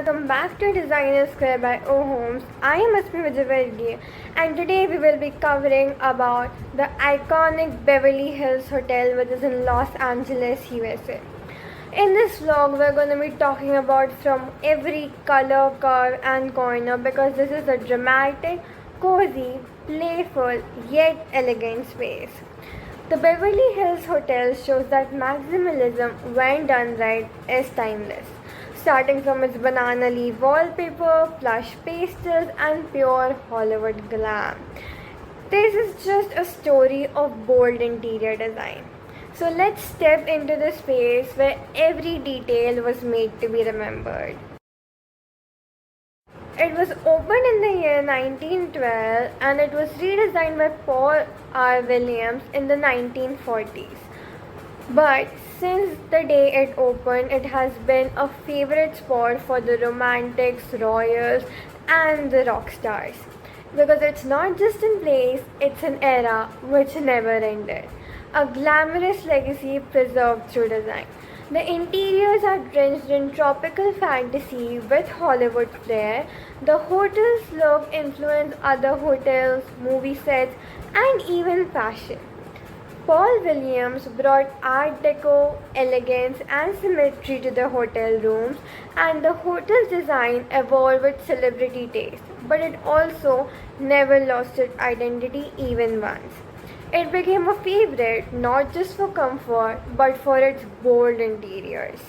welcome back to Designer Square by O Homes. I am Asmi Vijayavargi and today we will be covering about the iconic Beverly Hills Hotel which is in Los Angeles, USA. In this vlog we're going to be talking about from every color, curve and corner because this is a dramatic, cozy, playful yet elegant space. The Beverly Hills Hotel shows that maximalism, when done right, is timeless. Starting from its banana leaf wallpaper, plush pastels, and pure Hollywood glam. This is just a story of bold interior design. So let's step into the space where every detail was made to be remembered. It was opened in the year 1912 and it was redesigned by Paul R. Williams in the 1940s. But since the day it opened, it has been a favorite spot for the romantics, royals, and the rock stars. Because it's not just in place, it's an era which never ended. A glamorous legacy preserved through design. The interiors are drenched in tropical fantasy with Hollywood flair. The hotel's look influenced other hotels, movie sets, and even fashion. Paul Williams brought Art Deco, elegance, and symmetry to the hotel rooms, and the hotel's design evolved with celebrity taste, but it also never lost its identity even once. It became a favorite not just for comfort but for its bold interiors.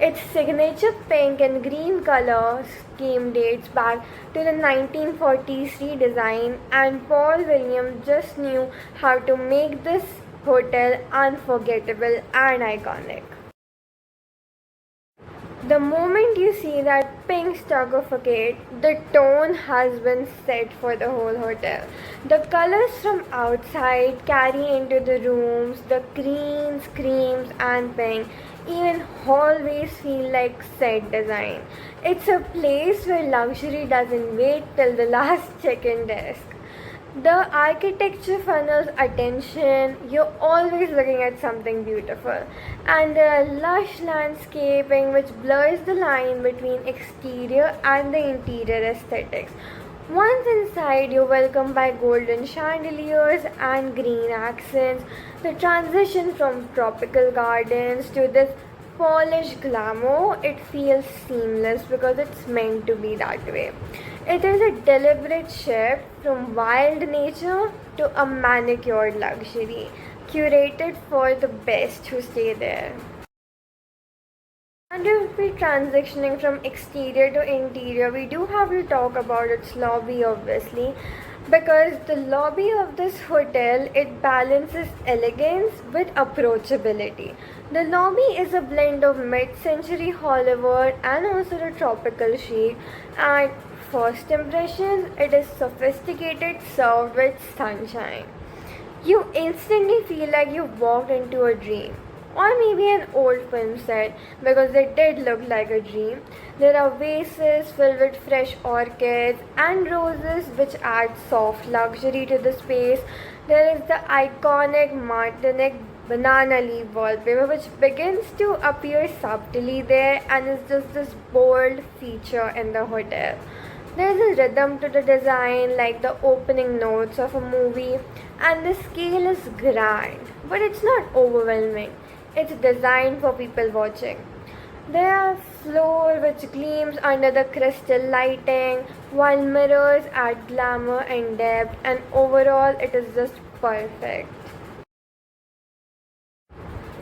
Its signature pink and green color scheme dates back to the 1940s redesign, and Paul Williams just knew how to make this hotel unforgettable and iconic. The moment you see that pink stucco facade, the tone has been set for the whole hotel. The colors from outside carry into the rooms, the greens, creams and pink even hallways feel like set design. It's a place where luxury doesn't wait till the last check-in desk. The architecture funnels attention, you're always looking at something beautiful. And there are lush landscaping which blurs the line between exterior and the interior aesthetics. Once inside, you're welcomed by golden chandeliers and green accents. The transition from tropical gardens to this polished glamour, it feels seamless because it's meant to be that way. It is a deliberate shift from wild nature to a manicured luxury, curated for the best who stay there. And if we're transitioning from exterior to interior, we do have to talk about its lobby obviously, because the lobby of this hotel, it balances elegance with approachability. The lobby is a blend of mid-century Hollywood and also the tropical chic. At first impressions, it is sophisticated, served with sunshine. You instantly feel like you walked into a dream, or maybe an old film set, because it did look like a dream. There are vases filled with fresh orchids and roses which add soft luxury to the space. There is the iconic Martinique banana leaf wallpaper which begins to appear subtly there and is just this bold feature in the hotel. There is a rhythm to the design like the opening notes of a movie, and the scale is grand, but it's not overwhelming. It's designed for people watching. There are floor which gleams under the crystal lighting, while mirrors add glamour and depth, and overall it is just perfect.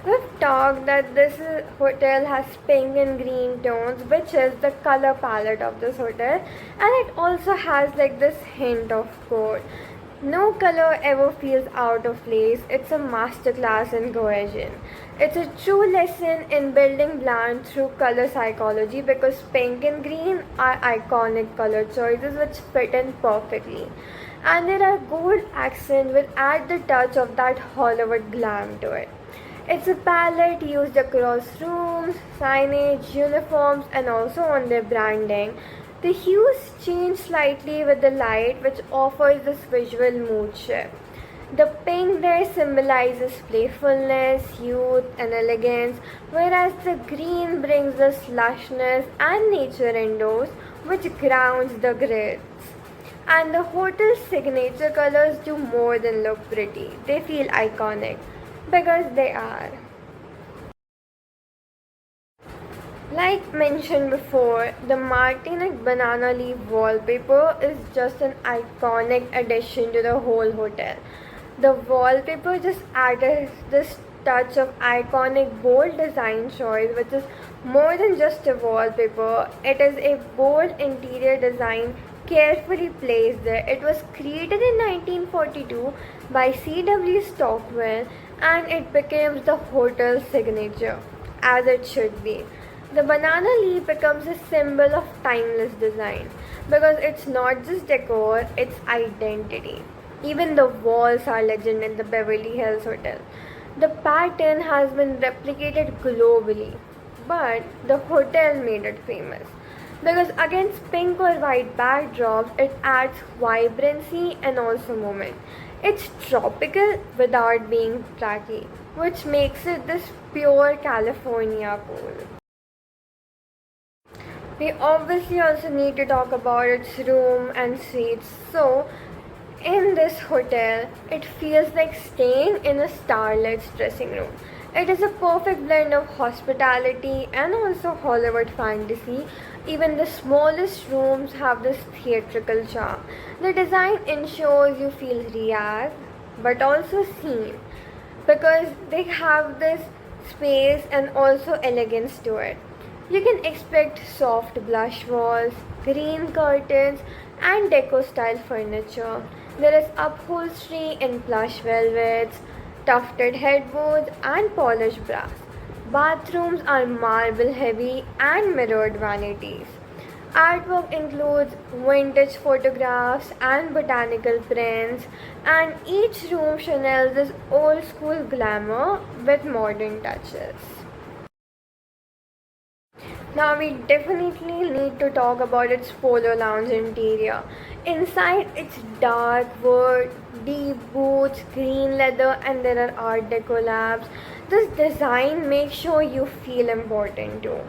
We've talked that this hotel has pink and green tones, which is the color palette of this hotel, and it also has like this hint of gold. No color ever feels out of place. It's a masterclass in cohesion. It's a true lesson in building brand through color psychology because pink and green are iconic color choices which fit in perfectly. And there are gold accents which add the touch of that Hollywood glam to it. It's a palette used across rooms, signage, uniforms, and also on their branding. The hues change slightly with the light, which offers this visual mood shift. The pink there symbolizes playfulness, youth, and elegance, whereas the green brings the slushness and nature indoors, which grounds the grids. And the hotel's signature colors do more than look pretty, they feel iconic because they are. Like mentioned before, the Martinique banana leaf wallpaper is just an iconic addition to the whole hotel. The wallpaper just adds this touch of iconic bold design choice, which is more than just a wallpaper. It is a bold interior design carefully placed there. It was created in 1942 by C.W. Stockwell and it became the hotel's signature, as it should be. The banana leaf becomes a symbol of timeless design because it's not just decor, it's identity. Even the walls are legend in the Beverly Hills Hotel. The pattern has been replicated globally, but the hotel made it famous. Because against pink or white backdrops, it adds vibrancy and also movement. It's tropical without being tacky, which makes it this pure California cool. We obviously also need to talk about its room and suites. So, in this hotel, it feels like staying in a starlet's dressing room. It is a perfect blend of hospitality and also Hollywood fantasy. Even the smallest rooms have this theatrical charm. The design ensures you feel relaxed but also seen because they have this space and also elegance to it. You can expect soft blush walls, green curtains, and deco style furniture. There is upholstery in plush velvets, tufted headboards, and polished brass. Bathrooms are marble heavy and mirrored vanities. Artwork includes vintage photographs and botanical prints, and each room channels this old school glamour with modern touches. Now we definitely need to talk about its polo lounge interior. Inside it's dark wood, deep booths, green leather and there are art deco labs. This design makes sure you feel important too.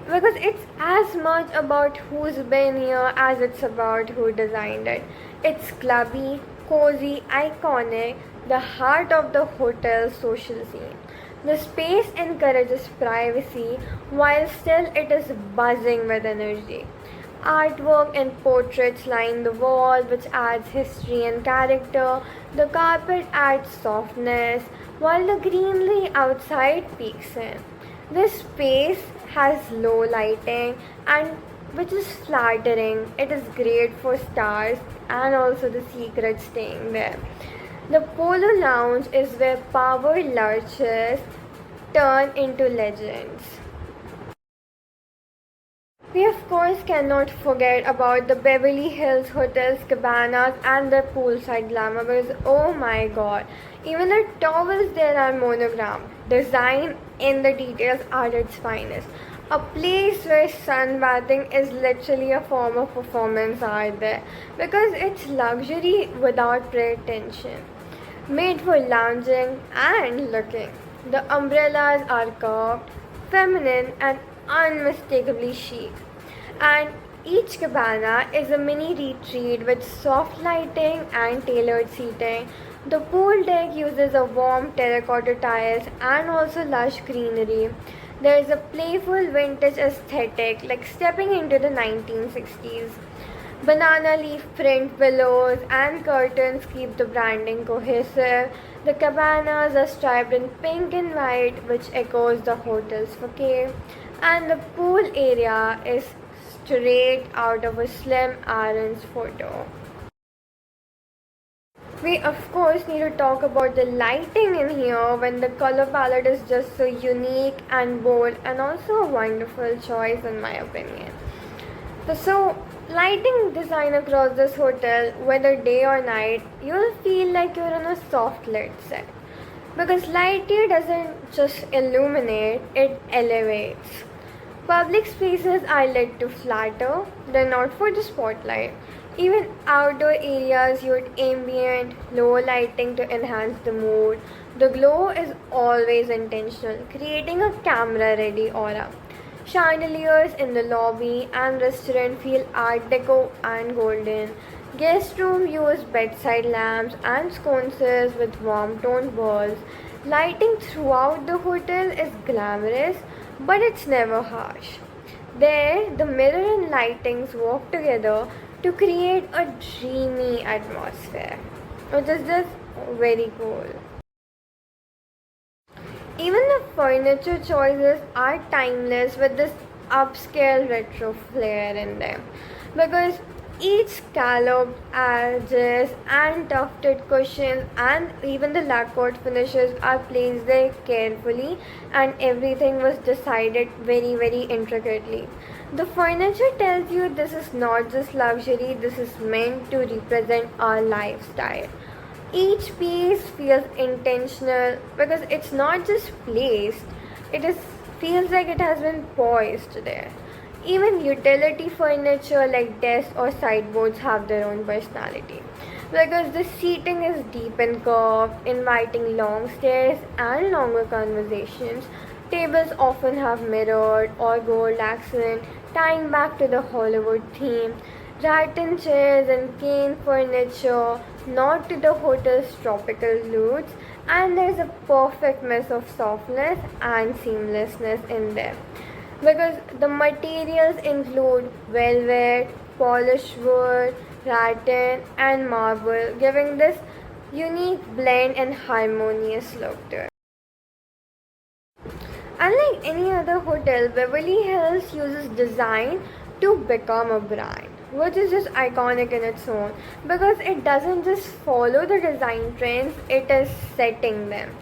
Because it's as much about who's been here as it's about who designed it. It's clubby, cozy, iconic, the heart of the hotel's social scene. The space encourages privacy while still it is buzzing with energy. Artwork and portraits line the wall, which adds history and character. The carpet adds softness, while the greenery outside peeks in. This space has low lighting and which is flattering. It is great for stars and also the secret staying there. The Polo Lounge is where power lurches turn into legends. We of course cannot forget about the Beverly Hills Hotel's cabanas and their poolside glamour because oh my god, even the towels there are monogrammed. Design in the details are its finest. A place where sunbathing is literally a form of performance art there because it's luxury without pretension. Made for lounging and looking. The umbrellas are curved, feminine, and unmistakably chic. And each cabana is a mini retreat with soft lighting and tailored seating. The pool deck uses a warm terracotta tiles and also lush greenery. There is a playful vintage aesthetic like stepping into the 1960s. Banana leaf print pillows and curtains keep the branding cohesive. The cabanas are striped in pink and white, which echoes the hotel's facade. And the pool area is straight out of a Slim Aaron's photo. We of course need to talk about the lighting in here when the color palette is just so unique and bold and also a wonderful choice in my opinion. So lighting design across this hotel, whether day or night, you'll feel like you're on a soft lit set. Because light here doesn't just illuminate, it elevates. Public spaces are lit to flatter, they're not for the spotlight. Even outdoor areas use ambient, low lighting to enhance the mood. The glow is always intentional, creating a camera ready aura. Chandeliers in the lobby and restaurant feel art deco and golden. Guest room use bedside lamps and sconces with warm toned walls. Lighting throughout the hotel is glamorous, but it's never harsh. There, the mirror and lightings work together to create a dreamy atmosphere, which is just very cool. Even the furniture choices are timeless with this upscale retro flair in them because each scalloped edges and tufted cushions and even the lacquered finishes are placed there carefully, and everything was decided very intricately. The furniture tells you this is not just luxury, this is meant to represent our lifestyle. Each piece feels intentional because it's not just placed, it is feels like it has been poised there. Even utility furniture like desks or sideboards have their own personality because the seating is deep and curved, inviting long stares and longer conversations. Tables often have mirrored or gold accent, tying back to the Hollywood theme. Rattan chairs and cane furniture nod to the hotel's tropical roots, and there's a perfect mix of softness and seamlessness in there. Because the materials include velvet, polished wood, rattan, and marble, giving this unique blend and harmonious look to it. Unlike any other hotel, Beverly Hills uses design to become a brand, which is just iconic in its own because it doesn't just follow the design trends, it is setting them.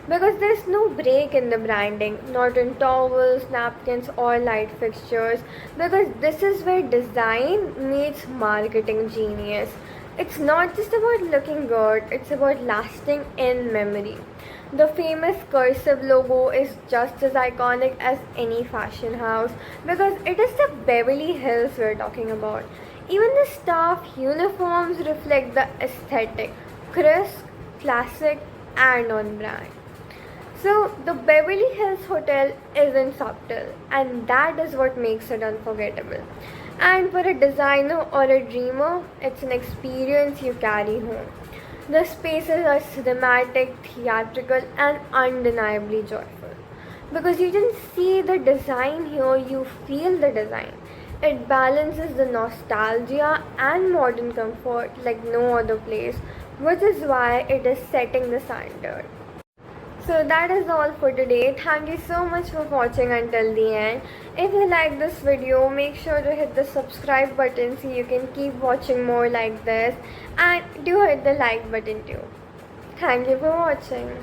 Because there's no break in the branding, not in towels, napkins, or light fixtures, because this is where design meets marketing genius. It's not just about looking good, it's about lasting in memory. The famous cursive logo is just as iconic as any fashion house because it is the Beverly Hills we're talking about. Even the staff uniforms reflect the aesthetic, crisp, classic, and on brand. So, the Beverly Hills Hotel isn't subtle, and that is what makes it unforgettable. And for a designer or a dreamer, it's an experience you carry home. The spaces are cinematic, theatrical, and undeniably joyful. Because you didn't see the design here, you feel the design. It balances the nostalgia and modern comfort like no other place, which is why it is setting the standard. So that is all for today. Thank you so much for watching until the end. If you like this video, make sure to hit the subscribe button so you can keep watching more like this, and do hit the like button too. Thank you for watching.